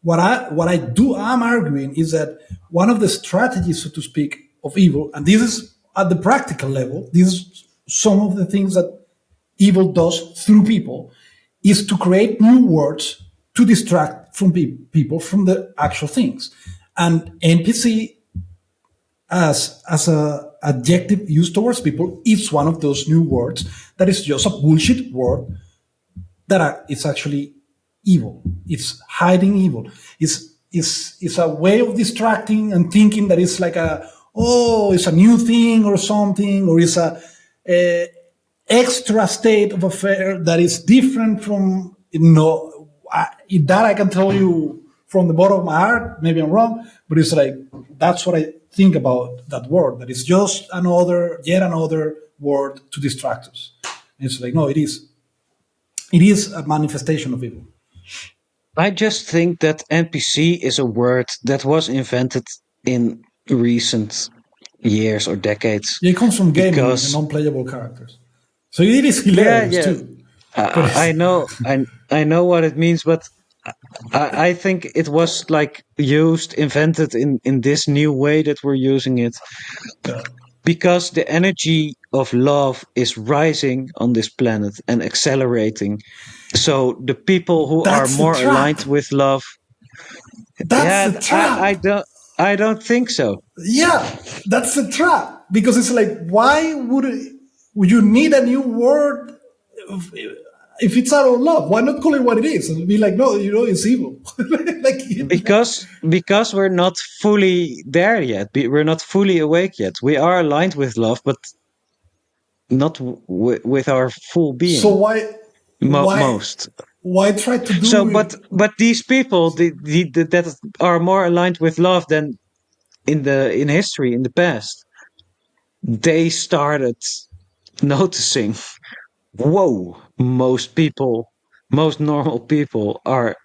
I'm arguing is that one of the strategies, so to speak, of evil, and this is at the practical level, this is some of the things that evil does through people, is to create new words to distract from people from the actual things. And NPC as a adjective used towards people is one of those new words that is just a bullshit word it's actually evil. It's hiding evil. It's a way of distracting and thinking that it's like it's a new thing or something, or it's a extra state of affair that is different from, that I can tell you from the bottom of my heart. Maybe I'm wrong, but it's like, that's what I think about that word, that it's just yet another word to distract us. And it's like, no, it is a manifestation of evil. I just think that NPC is a word that was invented in recent years or decades. Yeah, it comes from gaming and Because non-playable characters, so it is hilarious yeah, too. But I know, I know what it means, but I think it was like invented in this new way that we're using it, because the energy of love is rising on this planet and accelerating. So the people who are that's the more trap. aligned with love, That's the yeah, trap. I don't think so. Yeah, that's the trap, because it's like, why would you need a new word if it's out of love? Why not call it what it is and be like, no, it's evil. Like, Because we're not fully there yet. We're not fully awake yet. We are aligned with love, but not with our full so being. why Most. why try to So, do it? but these people that are more aligned with love than in history in the past, they started noticing. Whoa, most normal people are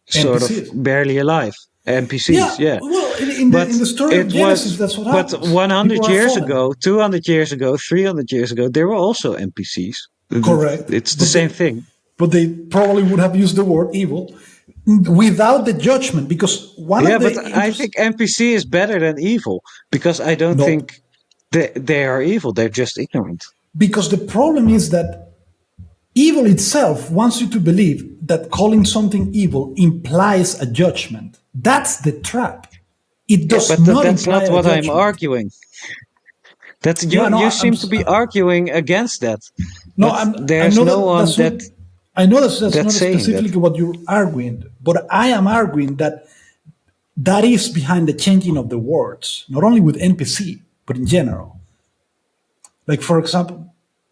sort of NPCs. barely alive. NPCs, Yeah, yeah. well, in But the story of it Genesis, was, that's what but happens. People 100 are years fallen. ago, 200 years ago, 300 years ago, there were also NPCs. Correct, It's the same thing. but they probably would have used the word evil without the judgment, because one Yeah, of but the I interest. think NPC is better than evil, because I don't No, think they are evil. They're just ignorant. because the problem is that evil itself wants you to believe that calling something evil implies a judgment. That's the trap. It Yeah, does but not that's imply not a what I'm judgment. arguing. That Yeah, no, you seem to be arguing against that, no, but I there's know no that one that's not. I know that's that's not saying that. specifically what you're arguing, but I am arguing that that is behind the changing of the words, not only with NPC, but in general. Like, for example,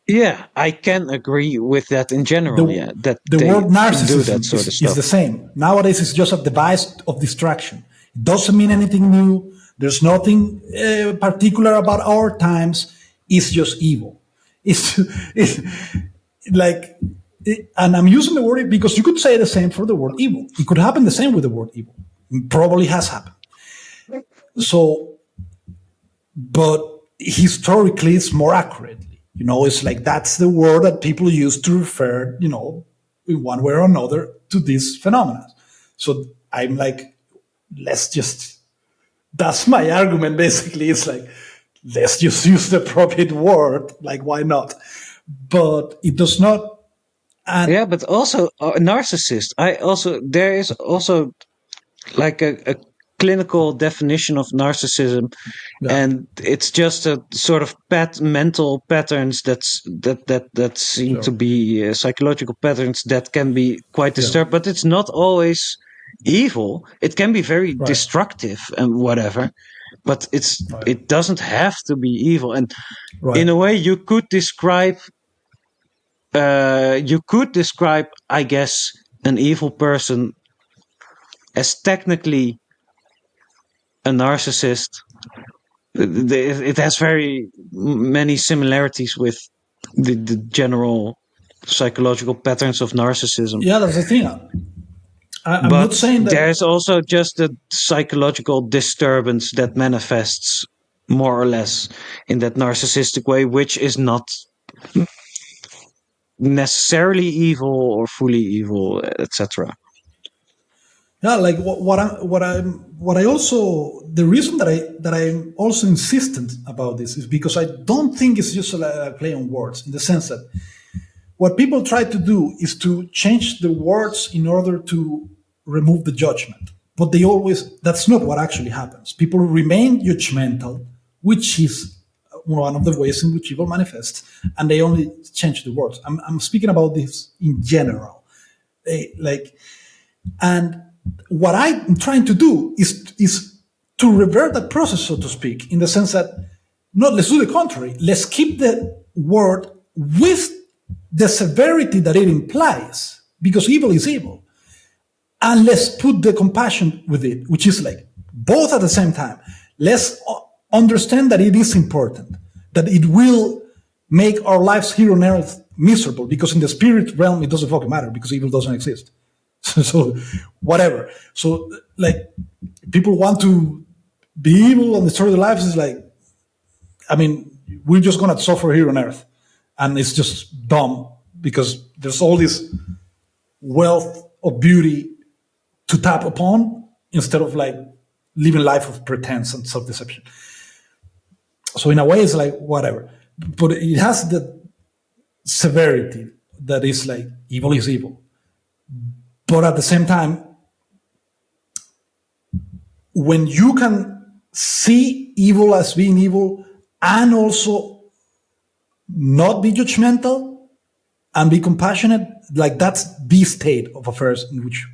Yeah, I can agree with that in the general. Yeah, that the they word do that narcissism sort of is stuff. the same. Nowadays, it's just a device of distraction. It doesn't mean anything new. There's nothing particular about our times. It's just evil. It's like, and I'm using the word because you could say the same for the word evil. It could happen the same with the word evil. It probably has happened. So, but historically, it's more accurately. It's like that's the word that people use to refer, in one way or another to these phenomena. So I'm like, let's just. That's my argument. Basically, it's like, let's just use the appropriate word. Like, why not? But it does not. And Yeah, but also a narcissist. There is also like a clinical definition of narcissism, yeah, and it's just a sort of mental patterns that seem to sure, be psychological patterns that can be quite yeah, disturbed, but it's not always evil. It can be very right, destructive and whatever, but right, it doesn't have to be evil. And right. in a way, you could describe, I guess, an evil person as technically a narcissist. It has very many similarities with the general psychological patterns of narcissism. Yeah, that's the thing. I'm not But saying that. there's also just a psychological disturbance that manifests more or less in that narcissistic way, which is not necessarily evil or fully evil, etc. Yeah, like what I also, the reason that I'm also insistent about this is because I don't think it's just a play on words, in the sense that what people try to do is to change the words in order to remove the judgment. But they always, that's not what actually happens. People remain judgmental, which is one of the ways in which evil manifests, and they only change the words. I'm speaking about this in general. Like, and what I'm trying to do is to revert that process, so to speak, in the sense that, no, let's do the contrary. Let's keep the word with the severity that it implies, because evil is evil, and let's put the compassion with it, which is like both at the same time. Let's understand that it is important, that it will make our lives here on earth miserable, because in the spirit realm it doesn't fucking matter, because evil doesn't exist. So whatever. So like, people want to be evil and destroy their lives. Is like, I mean, we're just gonna suffer here on earth, and it's just dumb, because there's all this wealth of beauty to tap upon, instead of like living life of pretense and self-deception. So in a way, it's like whatever, but it has the severity that is like evil is evil, but at the same time, when you can see evil as being evil and also not be judgmental and be compassionate, like that's the state of affairs in which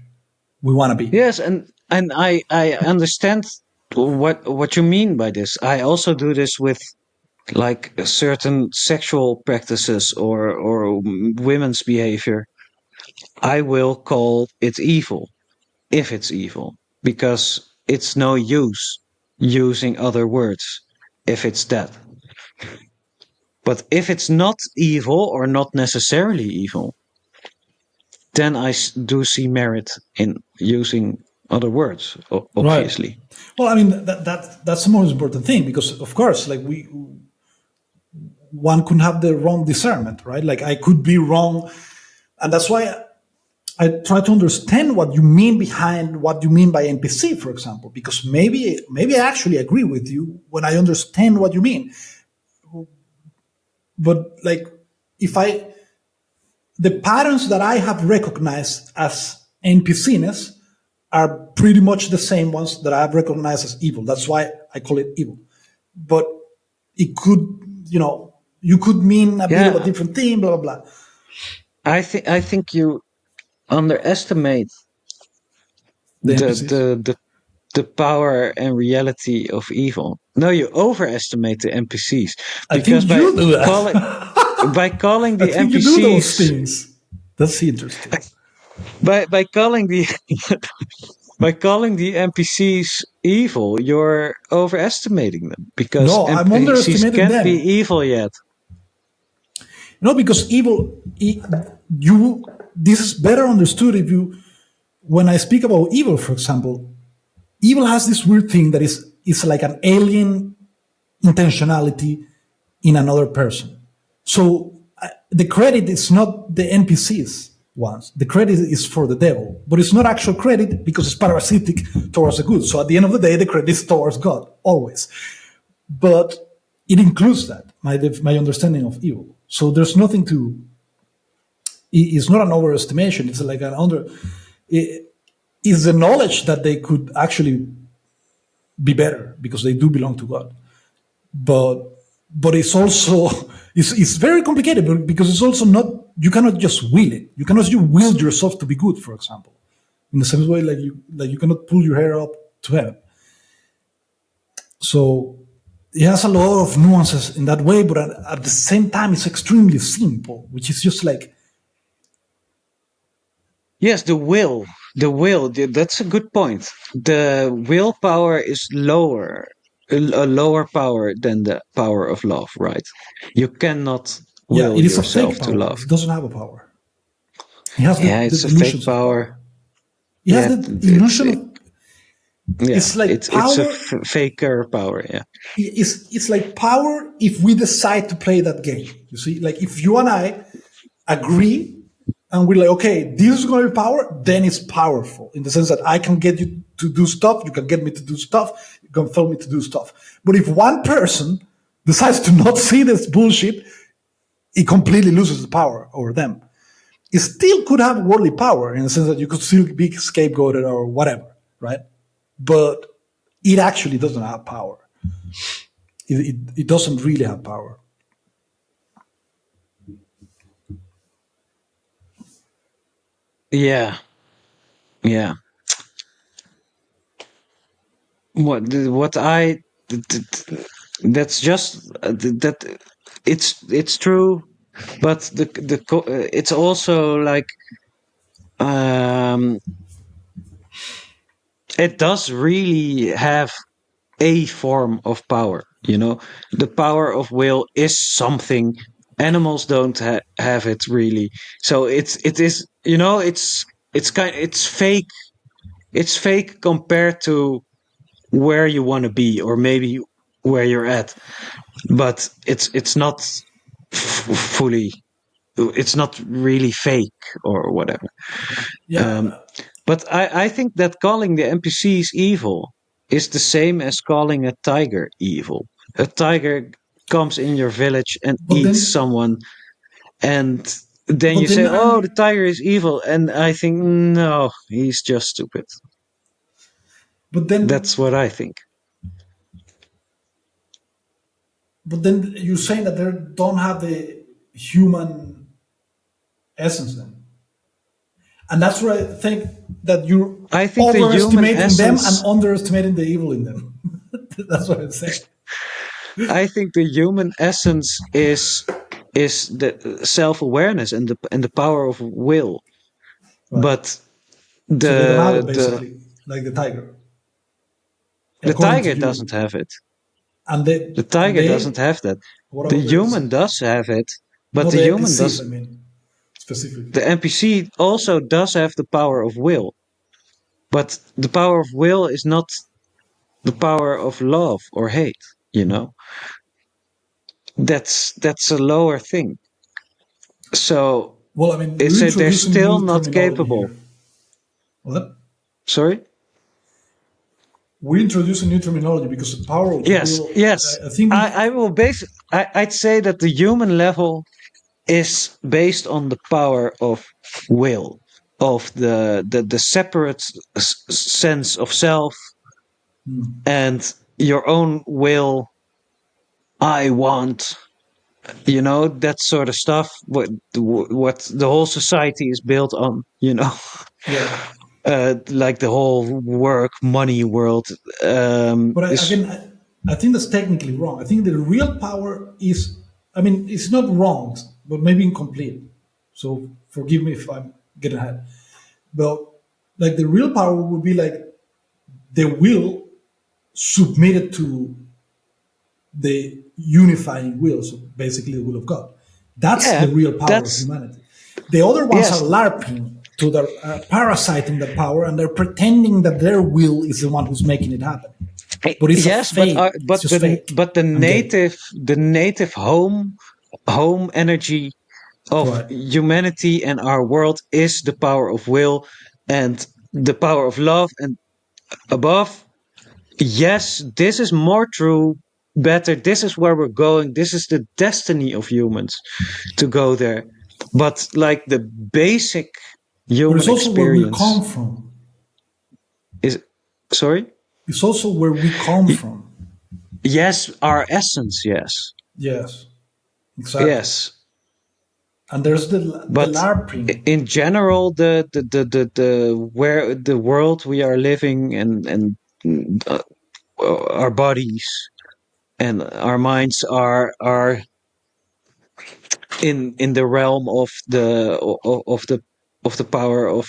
we want to be. Yes, and I understand what you mean by this. I also do this with like certain sexual practices or women's behavior. I will call it evil if it's evil, because it's no use using other words if it's that. But if it's not evil or not necessarily evil, then do see merit in using other words, Right. obviously. Well, I mean, that's the most important thing, because of course, like, we one could have the wrong discernment, right? Like, I could be wrong, and that's why I try to understand what you mean behind what you mean by NPC, for example, because maybe I actually agree with you when I understand what you mean. But like, if I the patterns that I have recognized as NPCness are pretty much the same ones that I have recognized as evil. That's why I call it evil. But it could, you could mean a bit of a Yeah, different thing, blah blah blah. I think you underestimate The the NPCs. the the the power and reality of evil. No, you overestimate the NPCs I think because you do call it that. by calling I the think you do those NPCs things. That's interesting. by calling the by calling the NPCs evil, you're overestimating them because No, I'm NPCs underestimating can't be them. evil yet. No, because you. This is better understood if you. When I speak about evil, for example, evil has this weird thing that is like an alien intentionality in another person. So the credit is not the NPCs ones. The credit is for the devil, but it's not actual credit because it's parasitic towards the good. So at the end of the day, the credit is towards God always. But it includes that my understanding of evil. So there's nothing to. It's not an overestimation. It's like an under. It, is the knowledge that they could actually be better because they do belong to God. But it's also it's very complicated because it's also not, you cannot just will it. You cannot you will yourself to be good, for example. In the same way, like you cannot pull your hair up to heaven. So it has a lot of nuances in that way, but at the same time, it's extremely simple, which is just like, Yes, that's a good point. The willpower is a lower power than the power of love, right? You cannot yeah, will it is a fake yourself to power. love. It doesn't have a power. It has Yeah, the it's a fake illusions of power. power. It has Yeah, the it's illusion of, yeah, it's like it's a power. faker power. Yeah. It's like power if we decide to play that game. You see, like if you and I agree and we're like, okay, this is going to be power, then it's powerful in the sense that I can get you to do stuff, you can get me to do stuff, you can tell me to do stuff. But if one person decides to not see this bullshit, it completely loses the power over them. It still could have worldly power in the sense that you could still be scapegoated or whatever, right? But it actually doesn't have power. It doesn't really have power. Yeah, yeah. What I that's just that it's true, but it's also like um it does really have a form of power. The power of will is something animals don't have it really. So it's fake. It's fake compared to where you want to be, or maybe where you're at, but it's not fully, it's not really fake or whatever. um, Yeah, but I think that calling the NPCs evil is the same as calling a tiger evil. A tiger comes in your village and but eats then, someone, and then but you say, then oh, the I'm, tiger is evil, and I think, no, he's just stupid. but That's then, what I think. but then you're saying that they don't have the human essence then, and that's where I think that you're I think the human overestimating them and essence underestimating the evil in them. That's what I'm saying. I think the human essence is the self-awareness and the power of will. Right. But So they don't have it the basically, like the tiger, the according to tiger doesn't you. have it. And they The and tiger doesn't they have that. what The about the human NPC? does have it, but No, the the human NPCs. does I mean, specifically. the NPC also does have the power of will. But the power of will is not the power of love or hate, you know? That's a lower thing. So Well, I mean, it's we're a, they're introducing still new not terminology capable. here. What? Sorry? We're introducing new terminology because the power of Yes, will. yes. I think we. I will base. I'd say that the human level is based on the power of will, of the separate sense of self and your own will. I want, that sort of stuff. What the whole society is built on. Yeah, Like the whole work money world but is. again, I think that's technically wrong. I think the real power is. I mean, it's not wrong, but maybe incomplete. So forgive me if I'm getting ahead. But like the real power would be like the will submitted to the unifying will, so basically the will of God. That's Yeah, the real power of that's humanity. The other ones are yes. LARPing to their parasiting that power, and they're pretending that their will is the one who's making it happen. But it's a Yes, fake. It's just fake but the and gay. native home energy of Right. humanity and our world is the power of will and the power of love and above. Yes, this is more true, better. This is where we're going. This is the destiny of humans to go there. But like the basic But it's human also where we experience come from. is, sorry. It's also where we come from. Yes, our essence. Yes, Yes, exactly. yes. And there's the But LARPing. in general, the where the world we are living and uh, our bodies and our minds are in the realm of the power of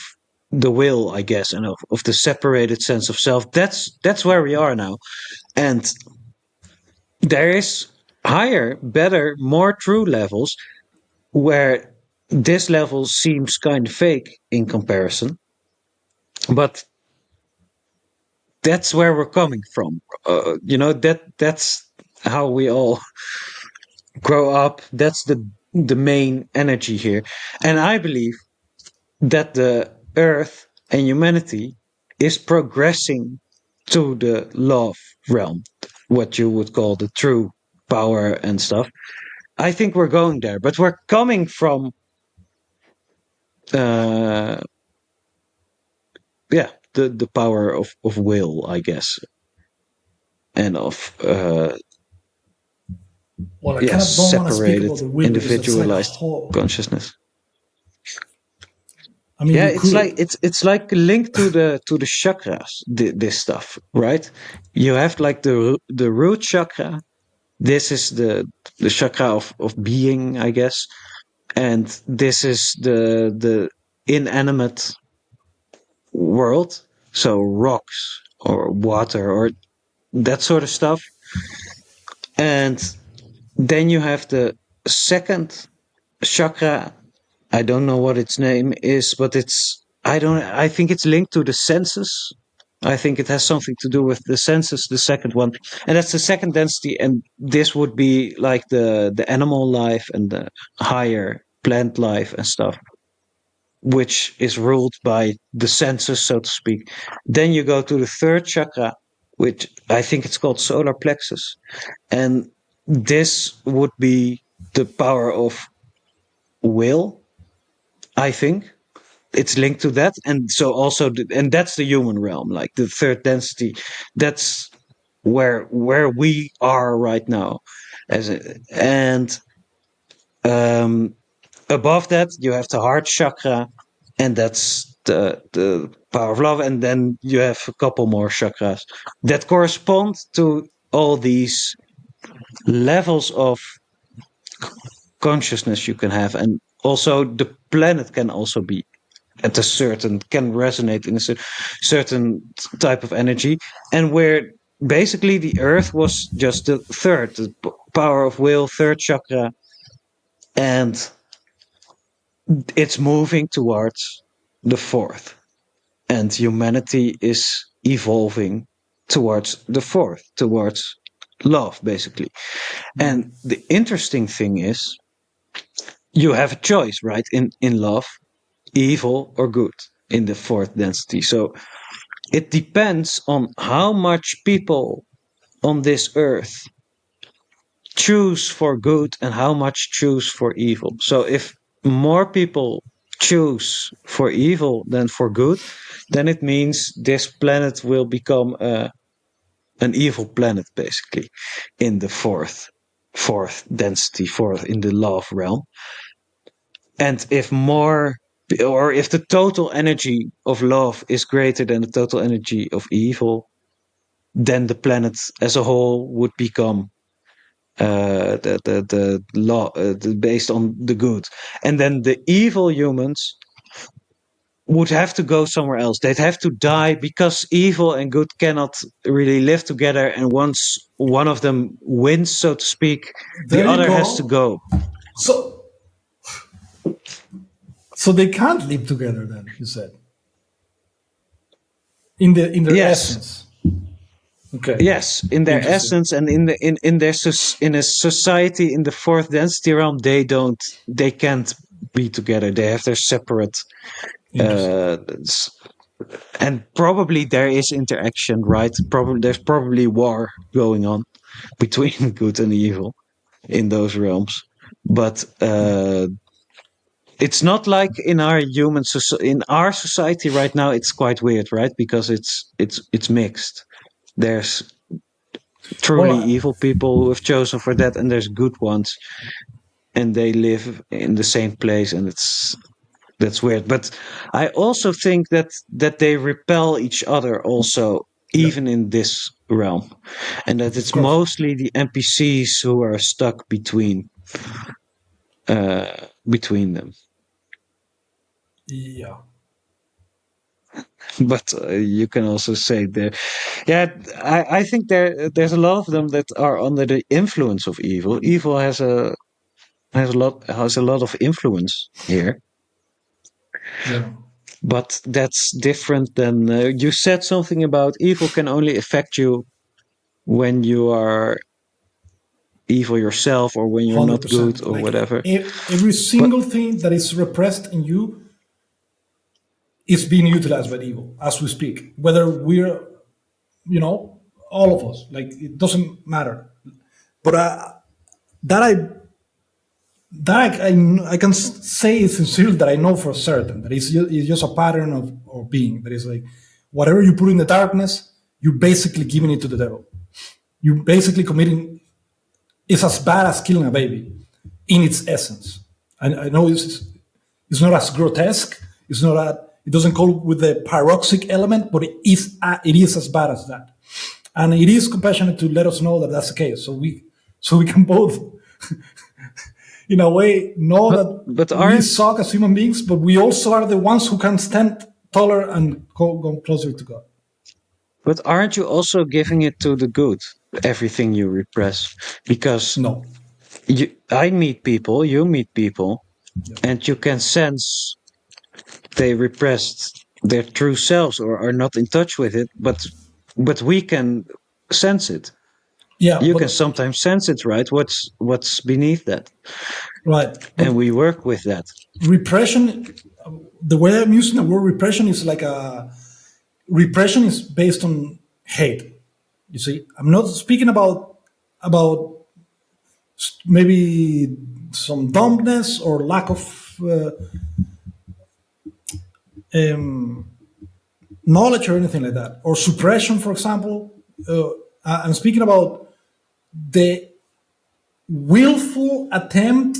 the will, I guess, and of the separated sense of self. That's where we are now, and there is higher, better, more true levels where this level seems kind of fake in comparison, but that's where we're coming from. That's how we all grow up. That's the main energy here, and I believe. that the Earth and humanity is progressing to the love realm, what you would call the true power and stuff. I think we're going there, but we're coming from, uh, yeah, the power of will, I guess, and of Well, I kind yes, of don't want to speak about separated, the will because it's like a individualized whole. consciousness. I mean, Yeah, you it's like could. it's like linked to the chakras. This stuff, right? You have like the root chakra. This is the chakra of being, I guess, and this is the inanimate world. So rocks or water or that sort of stuff. And then you have the second chakra. I don't know what its name is, but I think it's linked to the senses. I think it has something to do with the senses, the second one. And that's the second density. And this would be like the animal life and the higher plant life and stuff, which is ruled by the senses, so to speak. Then you go to the third chakra, which I think it's called solar plexus. And this would be the power of will, I think. It's linked to that. And so also, and that's the human realm, like the third density. That's where we are right now. And um, above that, you have the heart chakra, and that's the power of love. And then you have a couple more chakras that correspond to all these levels of consciousness you can have. And also the planet can also be at a certain, can resonate in a certain type of energy. And where basically the earth was just the third, the power of will, third chakra, and it's moving towards the fourth, and humanity is evolving towards the fourth, towards love, basically. And the interesting thing is, you have a choice, right? In love, evil or good in the fourth density. So it depends on how much people on this earth choose for good and how much choose for evil. So if more people choose for evil than for good, then it means this planet will become an evil planet, basically, in the fourth density, fourth in the love realm. And if more, or if the total energy of love is greater than the total energy of evil, then the planet as a whole would become the law based on the good, and then the evil humans would have to go somewhere else. They'd have to die because evil and good cannot really live together. And once one of them wins, so to speak, the There you other has to go. go. So, so they can't live together. Then you said in their Yes, essence. Okay, yes, in their interesting. essence and in their in a society in the fourth density realm, they can't be together. They have their separate Interesting. uh and probably there is interaction, right? Probably there's probably war going on between good and evil in those realms, but it's not like in our in our society right now. It's quite weird, right? Because it's mixed. There's Well, truly evil people who have chosen for that, and there's good ones, and they live in the same place, and that's weird. But I also think that they repel each other also, yeah, even in this realm, and that of it's course. mostly the NPCs who are stuck between them. Yeah. But you can also say there, yeah, I think there's a lot of them that are under the influence of evil. Evil has a lot of influence here, Yeah. but that's different than you said something about evil can only affect you when you are evil yourself or when you're not good 100%. or Like whatever. every But single thing that is repressed in you is being utilized by the evil as we speak. Whether we're, you know, all of us, like it doesn't matter. But that I I can say sincerely that I know for certain that it's just a pattern of being. That is like whatever you put in the darkness, you're basically giving it to the devil. You're basically committing. It's as bad as killing a baby, in its essence. I know it's not as grotesque. It's not a. It doesn't go with the paroxysmic element, but it is as bad as that. And it is compassionate to let us know that that's the case. So we can both, in a way, know But that but we aren't suck as human beings, but we also are the ones who can stand taller and go closer to God. but aren't you also giving it to the good? Everything you repress, because No. I meet people, you meet people, Yeah. and you can sense they repressed their true selves or are not in touch with it, but we can sense it. Yeah, You can but sometimes sense it, right? What's beneath that, right, but and we work with that. repression. The way I'm using the word repression is like a repression is based on hate. You see, I'm not speaking about maybe some dumbness or lack of um, knowledge or anything like that, or suppression, for example. I'm speaking about the willful attempt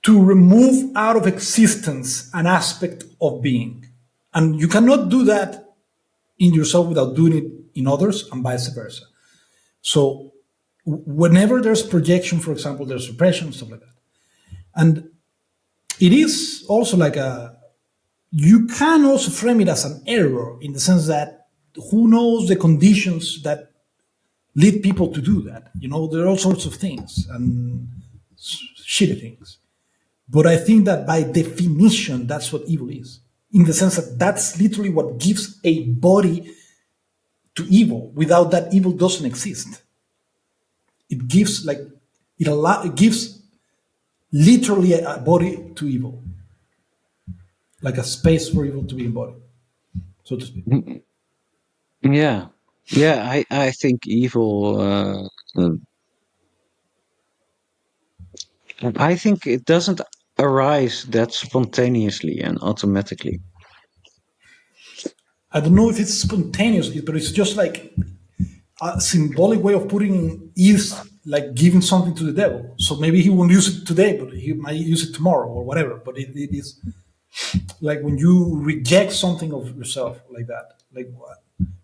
to remove out of existence an aspect of being. And you cannot do that in yourself without doing it in others and vice versa. So whenever there's projection, for example, there's suppression, stuff like that. And it is also like you can also frame it as an error in the sense that who knows the conditions that lead people to do that? You know, there are all sorts of things and shitty things. But I think that by definition, that's what evil is. In the sense that that's literally what gives a body to evil. Without that, evil doesn't exist. It gives like it gives literally a body to evil, like a space for evil to be embodied, so to speak. Yeah, yeah. I think evil. I think it doesn't arise that spontaneously and automatically. I don't know if it's spontaneous, but it's just like a symbolic way of putting is like giving something to the devil. So maybe he won't use it today, but he might use it tomorrow or whatever. But it is like when you reject something of yourself like that, like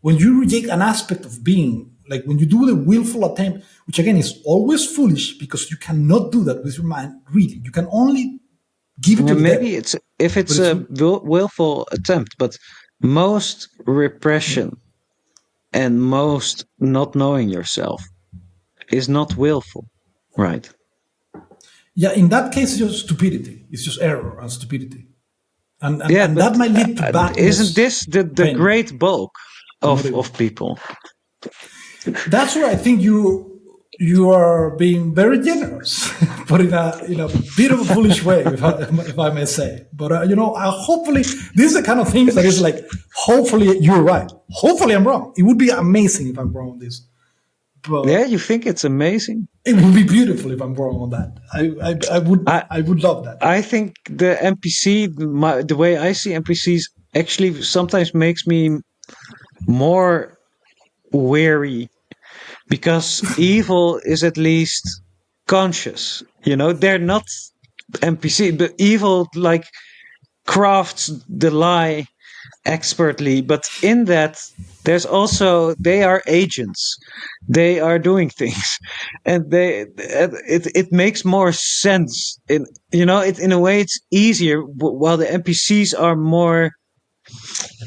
when you reject an aspect of being, like when you do the willful attempt, which again is always foolish because you cannot do that with your mind. Really, you can only give it to And the maybe devil. it's if But it's it's a willful attempt, but most repression and most not knowing yourself is not willful, right? yeah, in that case, it's just stupidity. It's just error and stupidity, Yeah, and but that might lead to isn't badness, this the pain, great bulk but not of evil. people? That's where I think you are being very generous, but in a bit of a foolish way, if I may say. But you know, hopefully, this is the kind of things that is like, hopefully you're right. Hopefully I'm wrong. It would be amazing if I'm wrong on this, Yeah, but you think it's amazing? it would be beautiful if I'm wrong on that. I I would love that. I think the NPC, the way I see NPCs, actually sometimes makes me more weary because evil is at least conscious. You know, they're not NPC, but evil like crafts the lie expertly, but in that there's also they are agents, they are doing things, and it makes more sense in, you know, it in a way it's easier, while the NPCs are more,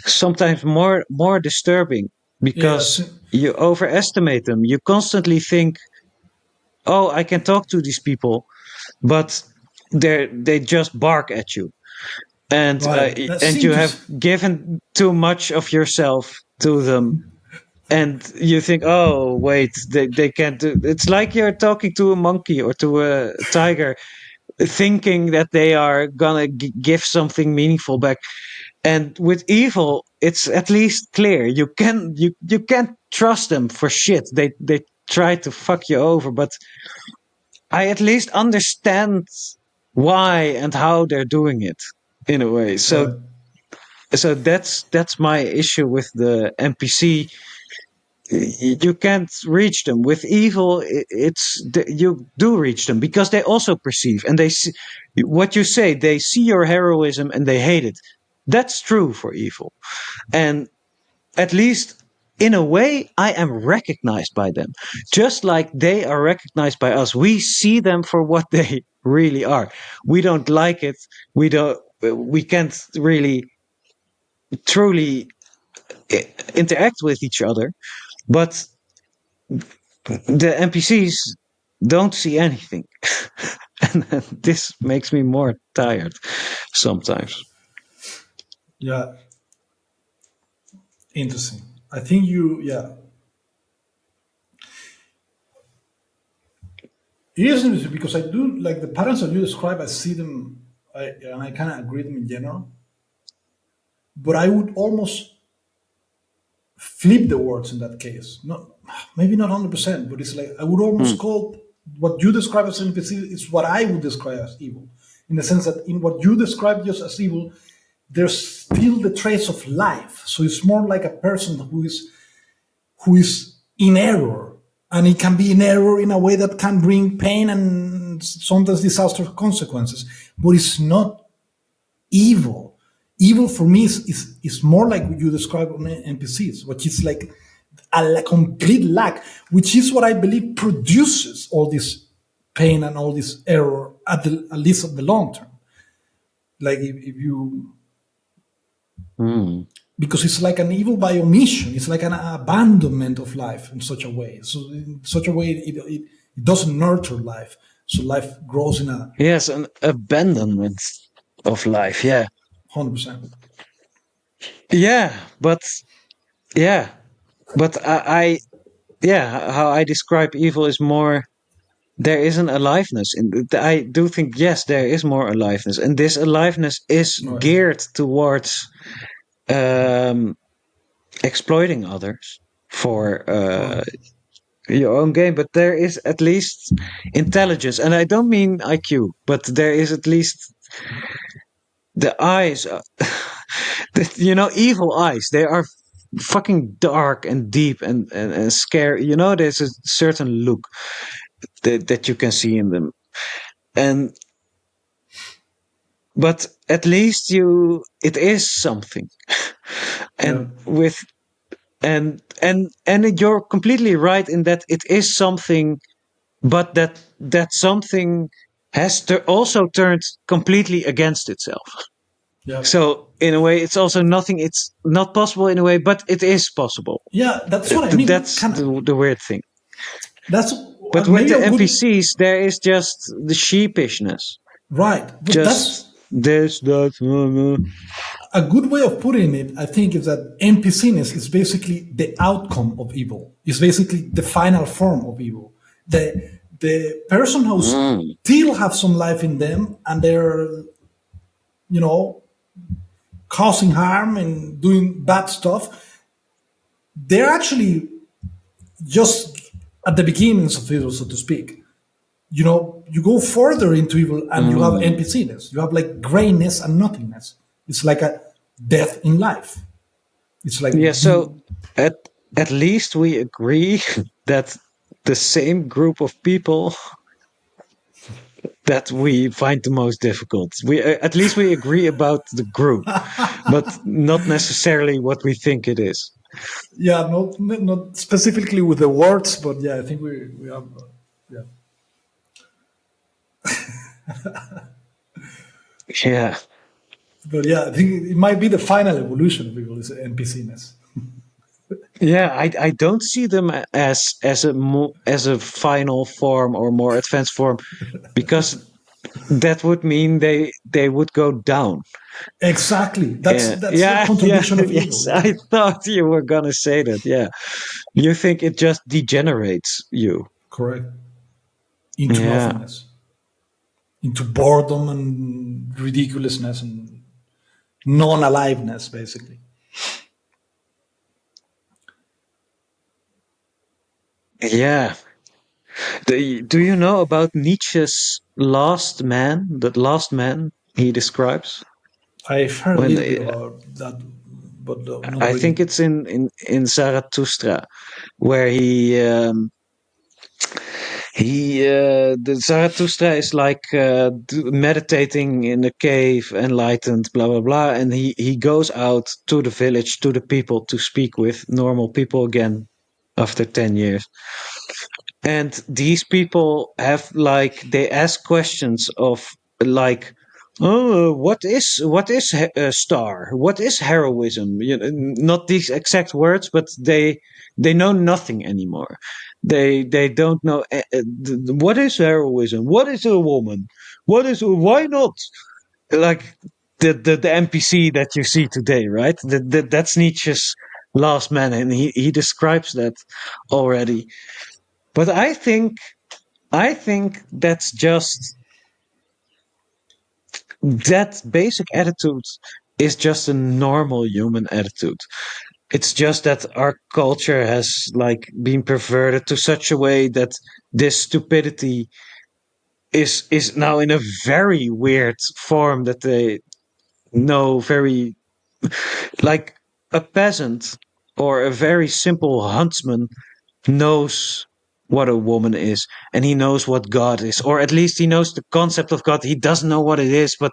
sometimes more disturbing because Yes, you overestimate them. You constantly think, oh, I can talk to these people, but they just bark at you, right. That and seemed you to. have given too much of yourself to them, and you think, oh wait, they can't do, it's like you're talking to a monkey or to a tiger thinking that they are gonna give something meaningful back. And with evil, it's at least clear. You can't trust them for shit. They try to fuck you over, but I at least understand why and how they're doing it in a way. Right. So that's my issue with the NPC. You can't reach them with evil. You do reach them because they also perceive and they see what you say. They see your heroism and they hate it. That's true for evil, and at least in a way, I am recognized by them, just like they are recognized by us. We see them for what they really are. We don't like it. We don't. We can't really truly interact with each other, but the NPCs don't see anything. And this makes me more tired sometimes. Yeah. Interesting. I think you, yeah. It is interesting because I do like the patterns that you describe. I see them, and I kind of agree with them in general. But I would almost flip the words in that case. Not maybe not 100%, but it's like I would almost Mm. call what you describe as NPC is what I would describe as evil, in the sense that in what you describe just as evil, there's still the trace of life. So it's more like a person who is in error, and it can be in error in a way that can bring pain and sometimes disastrous consequences. But it's not evil. Evil for me is more like what you describe on NPCs, which is like complete lack, which is what I believe produces all this pain and all this error at least at the long term. Like if you Mm. because it's like an evil by omission. It's like an abandonment of life in such a way. So in such a way, it doesn't nurture life. So life grows in a Yes, an abandonment of life. Yeah, 100%. yeah, but yeah, but I yeah, how I describe evil is more there is an aliveness in I do think yes there is more aliveness, and this aliveness is Right. geared towards um exploiting others for Right. your own gain, but there is at least intelligence, and I don't mean IQ, but there is at least the eyes evil eyes. They are fucking dark and deep and scary. There's a certain look that you can see in them, and but at least it is something. Yeah. And with and you're completely right in that it is something, but that something has also turned completely against itself. Yeah. So in a way it's also nothing. It's not possible in a way, but it is possible. Yeah. That's what I mean. That's Kind of. the weird thing. That's But with maybe the a good NPCs there is just the sheepishness. right. But Just that's this that a good way of putting it. I think is that NPCness is basically the outcome of evil. It's basically the final form of evil. The person who mm. still have some life in them, and they're you know causing harm and doing bad stuff, they're actually just at the beginnings of evil, so to speak. You go further into evil and you have Mm. NPCness. You have like grayness and nothingness. It's like a death in life. It's like Yeah, so you, at at least we agree that the same group of people that we find the most difficult. We at least we agree about the group, but not necessarily what we think it is. yeah, not specifically with the words, but yeah, I think we have, yeah, Yeah. but yeah, I think it might be the final evolution of evil is NPCness. Yeah, I don't see them as a final form or more advanced form, because that would mean they would go down. Exactly. Yeah, That's the yeah, yeah, contradiction of yes. evil. Yeah, I thought you were gonna say that. Yeah, you think it just degenerates you. correct. Into Yeah, nothingness. into boredom and ridiculousness and non-aliveness, basically. Yeah. Do you know about Nietzsche's last man? That last man he describes I've heard a when little bit about that, but not I really. think it's in Zarathustra, where the Zarathustra is like meditating in a cave, enlightened, blah blah blah, and he goes out to the village, to the people, to speak with normal people again after 10 years. And these people have like they ask questions of like, oh, what is a star, what is heroism, not these exact words, but they know nothing anymore. They don't know what is heroism, what is a woman, what is why not, like the NPC that you see today, right? That's Nietzsche's last man, and he describes that already. But I think that's just that basic attitude is just a normal human attitude. It's just that our culture has like been perverted to such a way that this stupidity is now in a very weird form that they know very, like a peasant or a very simple huntsman knows what a woman is, and he knows what God is, or at least he knows the concept of God. He doesn't know what it is, but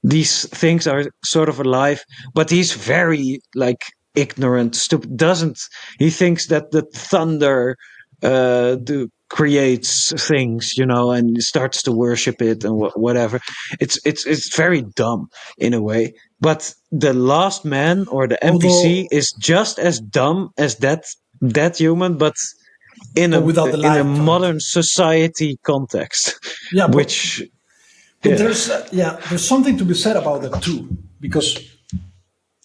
these things are sort of alive. But he's very like ignorant, stupid. Doesn't he thinks that the thunder creates things, and starts to worship it and whatever. It's very dumb in a way. But the last man or the NPC Although, is just as dumb as that human, but in but a without the in a life part. modern society context, Yeah, which but yeah. there's something to be said about that too, because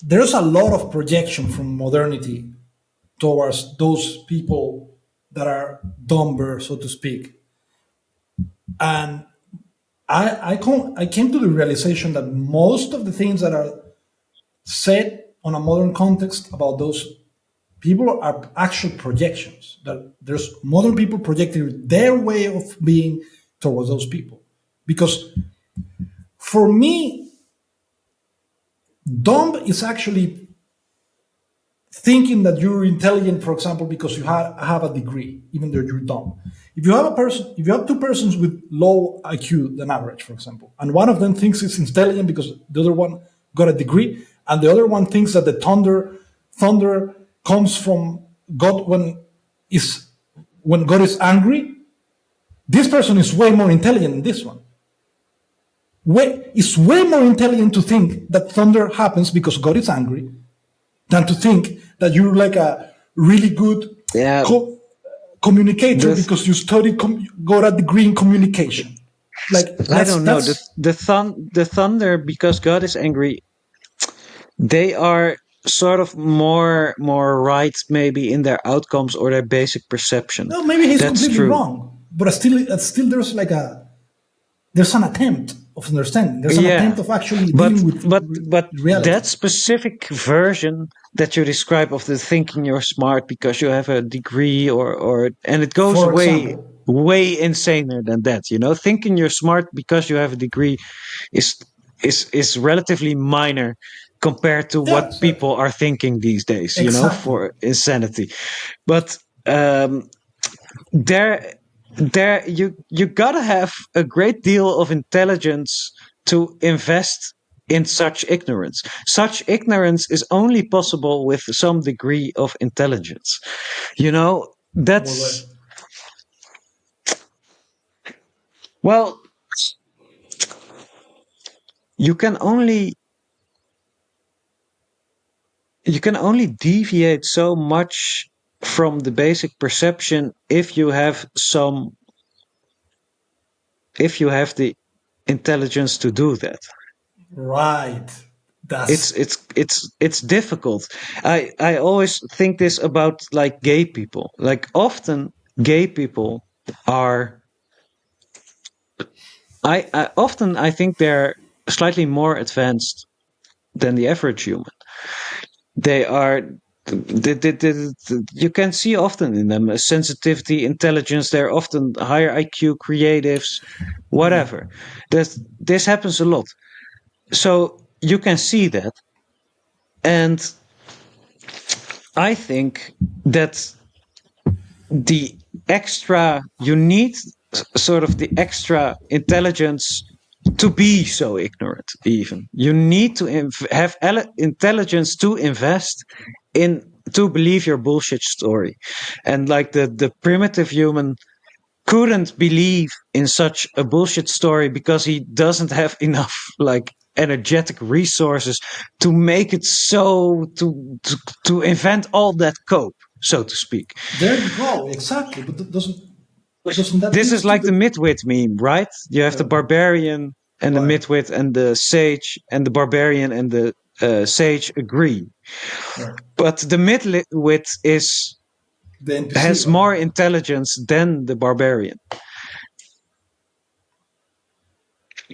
there's a lot of projection from modernity towards those people that are dumber, so to speak. And I came to the realization that most of the things that are said on a modern context about those people are actual projections. That there's modern people projecting their way of being towards those people. Because for me, dumb is actually thinking that you're intelligent, for example, because you have a degree, even though you're dumb. If you have two persons with low IQ than average, for example, and one of them thinks it's intelligent because the other one got a degree, and the other one thinks that the thunder comes from God is when God is angry, this person is way more intelligent than this one. It's way more intelligent to think that thunder happens because God is angry than to think that you're like a really good Yeah, co- communicator the because you studied got a degree in communication. Like I that's don't know, that's the thunder, because God is angry. They are sort of more right maybe in their outcomes or their basic perception. no, maybe he's That's completely true. wrong, but still there's like there's an attempt of understanding. There's an attempt Yeah, of actually but dealing with but reality. that specific version that you describe of the thinking you're smart because you have a degree, or and it goes For way example, way insaner than that. Thinking you're smart because you have a degree is is relatively minor compared to yeah, what people are thinking these days. exactly. For insanity. But um, there you gotta have a great deal of intelligence to invest in such ignorance. Such ignorance is only possible with some degree of intelligence. Well, That's, well, you can only you can only deviate so much from the basic perception if you have the intelligence to do that. right. That's It's difficult. I always think this about like gay people. Like often gay people are I often I think they're slightly more advanced than the average human. They are. You can see often in them sensitivity, intelligence. They're often higher IQ, creatives, whatever. This happens a lot. So you can see that, and I think that the extra you need sort of the extra intelligence to be so ignorant. Even you need to have intelligence to invest in to believe your bullshit story, and like the primitive human couldn't believe in such a bullshit story because he doesn't have enough like energetic resources to make it so to invent all that cope, so to speak. There you go, exactly. But doesn't that This lead is to like the the midwit meme, right? You have the uh, barbarian and the right, midwit and the sage, and the barbarian and the sage agree, right, but the midwit is the NPC, has right? more intelligence than the barbarian.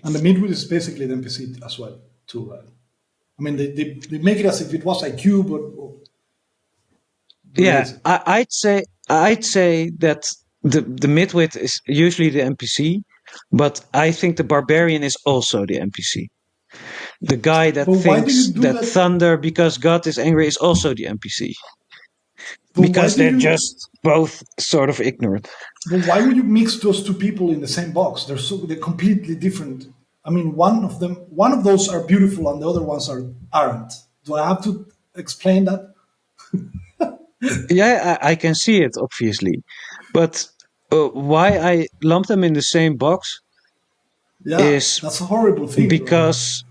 And the midwit is basically the NPC as well, too, right? I mean, they make it as if it was IQ, but it Yeah, isn't. I'd say that the midwit is usually the NPC, but I think the barbarian is also the NPC. The guy that But why do you thinks do that that? thunder because God is angry is also the NPC, But why because do they're you? just both sort of ignorant. But why would you mix those two people in the same box? They're completely different. I mean, one of those are beautiful, and the other ones aren't. Do I have to explain that? Yeah, I can see it obviously, but why I lump them in the same box Yeah, is that's a horrible thing. because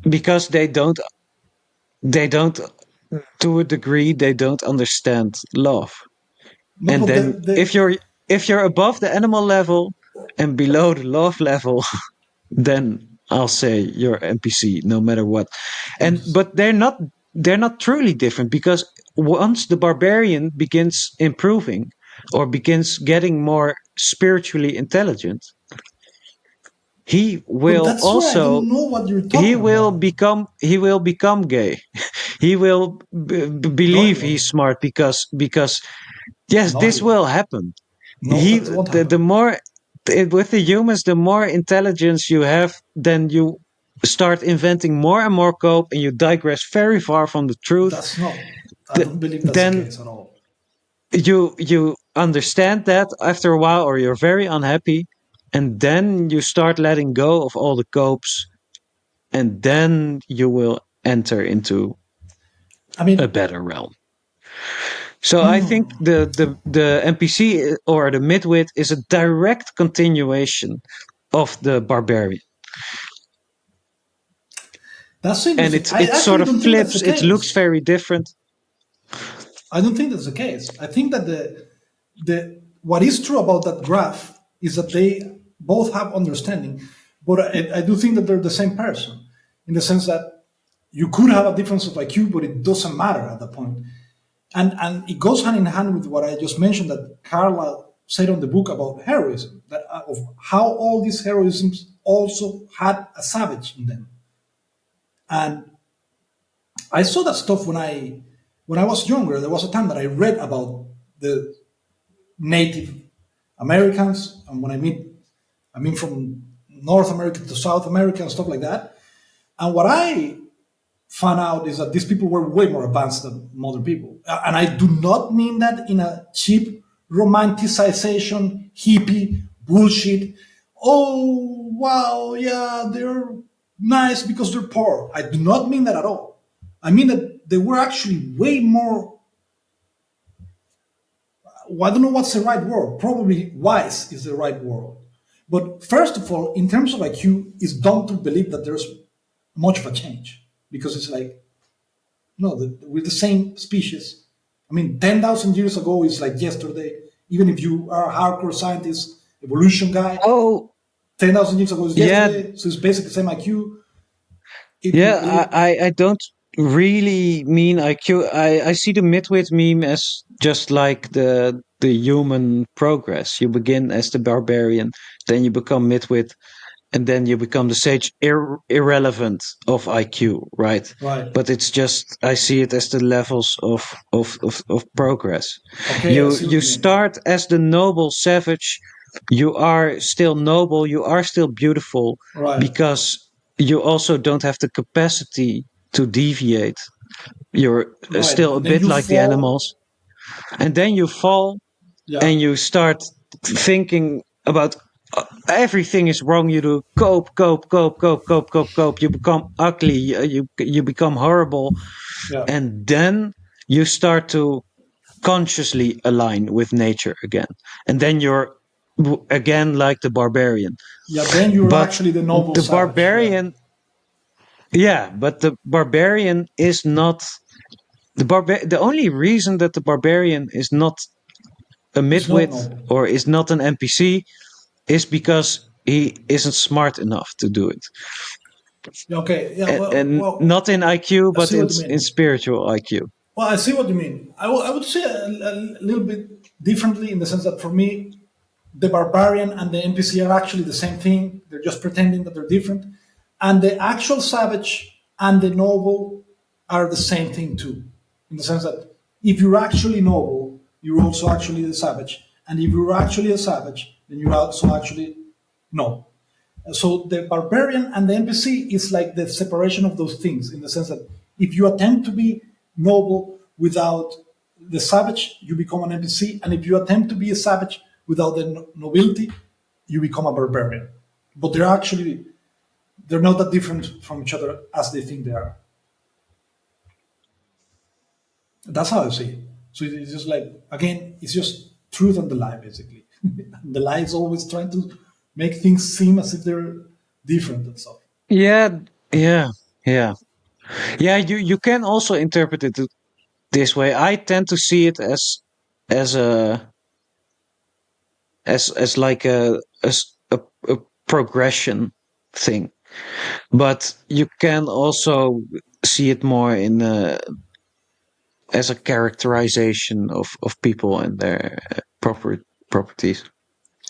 because they don't to a degree they don't understand love. No, And but then if you're above the animal level and below the love level, then I'll say you're NPC no matter what. And but they're not truly different, because once the barbarian begins improving or begins getting more spiritually intelligent, he but will that's where I also don't know what you're he talking will about. become gay. He will No, it believe he's won't. smart because yes, No, he this won't. will happen. No, He that won't the happen. more with the humans, the more intelligence you have, then you start inventing more and more cope, and you digress very far from the truth. That's not. I Th- don't believe that's the then case at all. you understand that after a while, or you're very unhappy, and then you start letting go of all the copes, and then you will enter into I a mean, better realm. So I think the NPC or the midwit is a direct continuation of the barbarian, that's and interesting. I it sort actually of don't think that's the flips. It looks case. very different. I don't think that's the case. I think that the what is true about that graph is that they both have understanding, but I do think that they're the same person in the sense that you could have a difference of IQ, but it doesn't matter at that point. And it goes hand in hand with what I just mentioned that Carla said on the book about heroism, that of how all these heroisms also had a savage in them. And I saw that stuff when I was younger. There was a time that I read about the Native Americans, and when I mean from North America to South America and stuff like that. And what I found out is that these people were way more advanced than modern people. And I do not mean that in a cheap romanticization, hippie bullshit. Oh, wow, yeah, they're nice because they're poor. I do not mean that at all. I mean that they were actually way more, well, I don't know what's the right word. Probably wise is the right word. But first of all, in terms of IQ, it's dumb to believe that there's much of a change because it's like, no, we're the same species. I mean, 10,000 years ago is like yesterday. Even if you are a hardcore scientist, evolution guy, Oh 10,000 years ago is yeah, yesterday. So it's basically the same IQ. yeah. I don't really mean IQ. I see the midwit meme as just like the human progress. You begin as the barbarian, then you become midwit, and then you become the sage, irrelevant of IQ, right? Right. But it's just, I see it as the levels of progress. Okay, I You see what you you mean. start as the noble savage. You are still noble. You are still beautiful Right. because you also don't have the capacity to deviate. You're Right. still a And then bit you like the fall. animals, and then you fall Yeah. and you start thinking about everything is wrong. You do cope, cope, cope, cope, cope, cope, cope. You become ugly. You become horrible, Yeah. and then you start to consciously align with nature again, and then you're again like the barbarian. Yeah. Then you're But actually the noble the savage. Yeah. barbarian, yeah, but the barbarian is not the only reason that the barbarian is not a It's not midwit noble. or is not an NPC is because he isn't smart enough to do it. Yeah. Okay. Yeah. And Well, not in IQ, I but see what you in mean. spiritual IQ. Well, I see what you mean. I would say a little bit differently in the sense that for me, the barbarian and the NPC are actually the same thing. They're just pretending that they're different. And the actual savage and the noble are the same thing too. In the sense that if you're actually noble, you're also actually the savage. And if you're actually a savage, then you're also actually noble. So the barbarian and the NPC is like the separation of those things in the sense that if you attempt to be noble without the savage, you become an NPC, and if you attempt to be a savage without the nobility, you become a barbarian. But they're not that different from each other as they think they are. That's how I see it. So it's just like again, it's just truth and the lie basically. The lie is always trying to make things seem as if they're different and stuff. Yeah, yeah, yeah, yeah. You can also interpret it this way. I tend to see it as a as like a progression thing, but you can also see it more in as a characterization of people and their properties.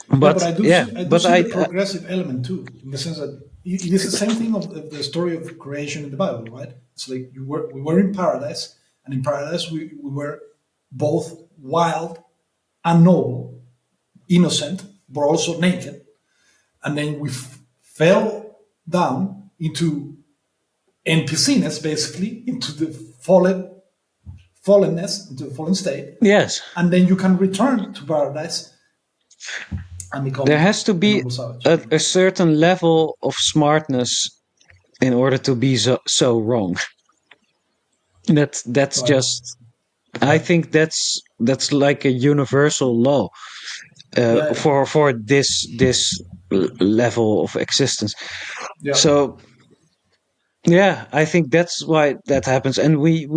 Yeah, but But yeah, I do but see the progressive element too, in the sense that it is the same thing of the story of creation in the Bible, right? It's like we were in paradise, and in paradise we were both wild and noble, innocent, but also naked, and then we fell down into NPCness, basically into the fallenness, into the fallen state, yes, and then you can return to paradise and there become has to a be noble savage. a certain level of smartness in order to be so wrong. That's Right, just. I right. think that's like a universal law Yeah, yeah. for this level of existence. Yeah. So yeah, I think that's why that happens, and we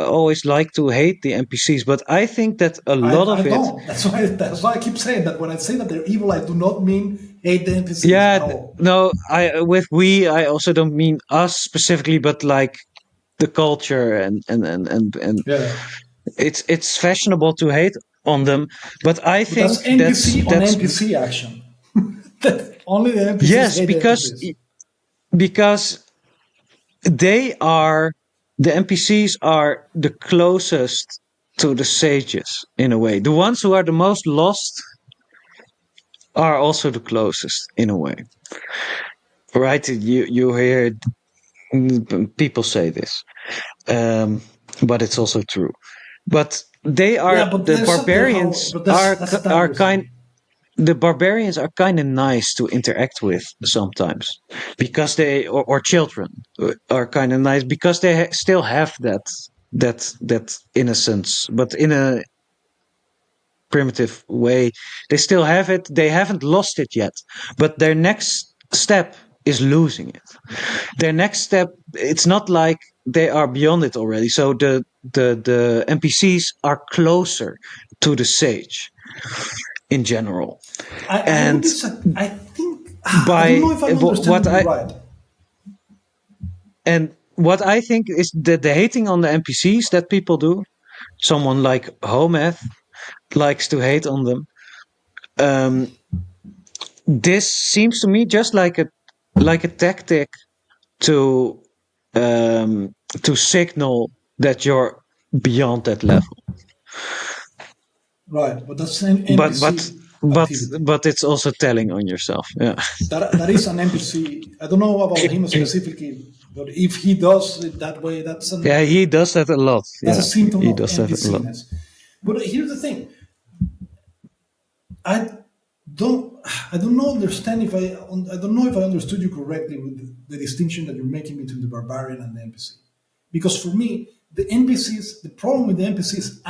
always like to hate the NPCs, but I think that a lot I of it, don't. That's why I keep saying that when I say that they're evil, I do not mean hate the NPCs yeah, at all. no, I also don't mean us specifically, but like the culture and Yeah. it's fashionable to hate on them, but I But that's think NPC on that's NPC action. That only the NPCs yes, hate the NPCs. because the NPCs are the closest to the sages in a way. The ones who are the most lost are also the closest in a way, right? You hear people say this, um, but it's also true. But they Yeah, are but the there's something how. barbarians But are that's a are diversity. kind. The barbarians are kind of nice to interact with sometimes because they or children are kind of nice because they still have that innocence, but in a primitive way. They still have it. They haven't lost it yet, but their next step is losing it. Their next step, it's not like they are beyond it already. So the NPCs are closer to the sage in general. I would And disagree. I think I don't by know if I'm what understanding you I right. and what I think is that the hating on the NPCs that people do, someone like Hometh likes to hate on them. Um, this seems to me just like a tactic to to signal that you're beyond that level. Right, but that's an But but NPC but activity. but it's also telling on yourself. Yeah. That is an NPC. I don't know about him specifically, but if he does it that way, Yeah, he does that a lot. that's a Yeah, symptom he of does that a lot. NPC-ness. But here's the thing: I don't I don't know understand if I don't know if I understood you correctly with the distinction that you're making between the barbarian and the NPC. Because for me, the NPCs, the problem with the NPCs,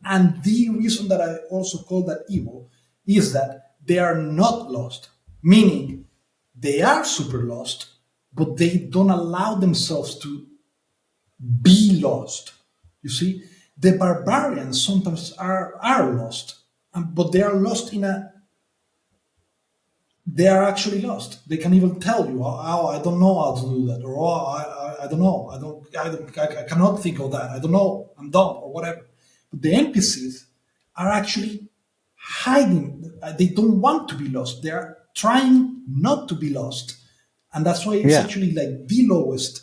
and the reason that I also call that evil is that they are not lost, meaning they are super lost, but they don't allow themselves to be lost. You see, the barbarians sometimes are lost, but they are lost in a they are actually lost. They can even tell you, "Oh, I don't know how to do that," or "Oh, I don't know. I cannot think of that. I don't know. I'm dumb," or whatever. But the NPCs are actually hiding. They don't want to be lost. They are trying not to be lost, and that's why it's Yeah. actually like the lowest.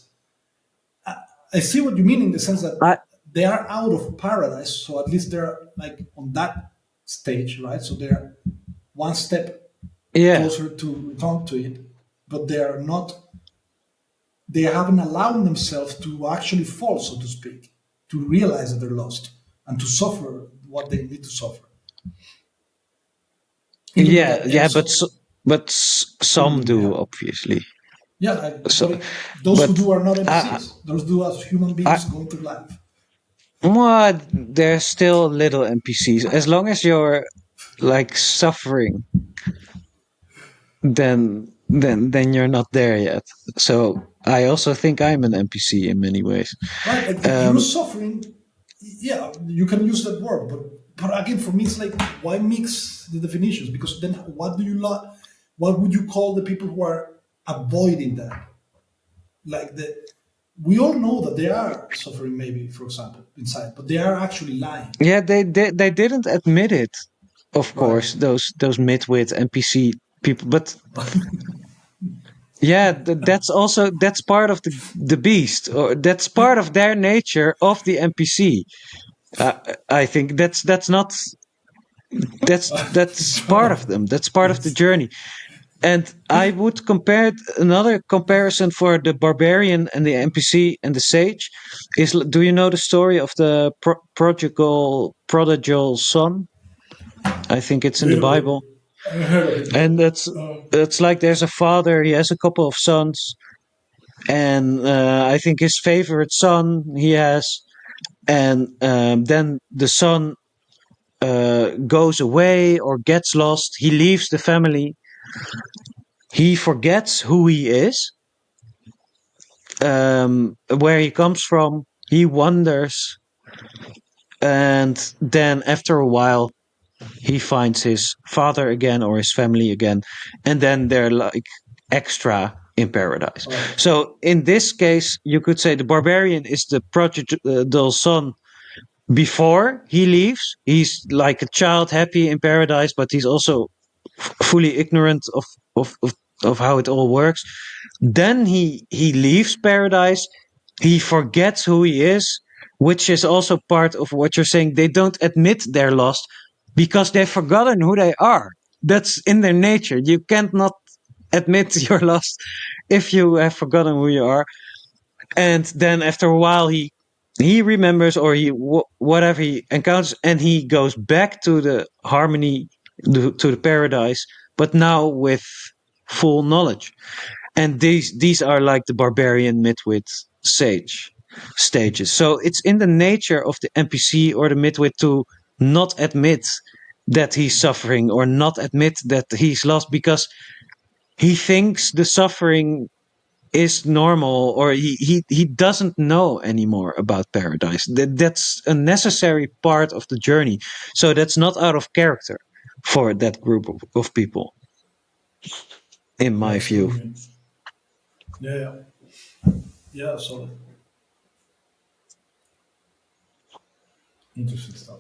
I see what you mean in the sense that I they are out of paradise, so at least they're like on that stage, right? So they're one step yeah. closer to return to it, but they are not. They haven't allowed themselves to actually fall, so to speak, to realize that they're lost and to suffer what they need to suffer, even though Yeah, that yeah, ends up some killing do them. obviously. Yeah, So, but those who but do are not I, NPCs. Those do as human I, beings going through life. well, there's still little NPCs. As long as you're like suffering, then you're not there yet. So I also think I'm an NPC in many ways. Right? Like if you're Um, suffering, yeah, you can use that word, but again, for me, it's like why mix the definitions? Because then, what would you call the people who are avoiding that? Like we all know that they are suffering, maybe for example, inside, but they are actually lying, yeah, they didn't admit it, of right? course. Those midwit NPC people, but yeah, that's part of the beast, or that's part of their nature of the NPC. Uh, I think that's not that's part of them. That's part of the Yes. journey. And I would compare another comparison for the barbarian and the NPC and the sage is, do you know the story of the prodigal son? I think it's in the Little bit. Bible. I heard of it, And but it's like there's a father, he has a couple of sons, and I think his favorite son he has, and then the son goes away or gets lost. He leaves the family. He forgets who he is, where he comes from. He wanders, and then after a while, he finds his father again or his family again, and then they're like extra in paradise. right. So in this case, you could say the barbarian is the prodigal son before he leaves. He's like a child happy in paradise, but he's also fully ignorant of, of of how it all works. Then he leaves paradise. He forgets who he is, which is also part of what you're saying. They don't admit they're lost because they've forgotten who they are. That's in their nature. You can't not admit you're lost if you have forgotten who you are. And then after a while, he remembers, or whatever he encounters, and he goes back to the harmony, to the paradise, but now with full knowledge. And these are like the barbarian, midwit, sage stages. So it's in the nature of the NPC or the midwit to not admit that he's suffering or not admit that he's lost, because he thinks the suffering is normal, or he doesn't know anymore about paradise. That's a necessary part of the journey. So that's not out of character for that group of people, in Yeah, my I see what view. you mean. Yeah, yeah, yeah. So interesting stuff.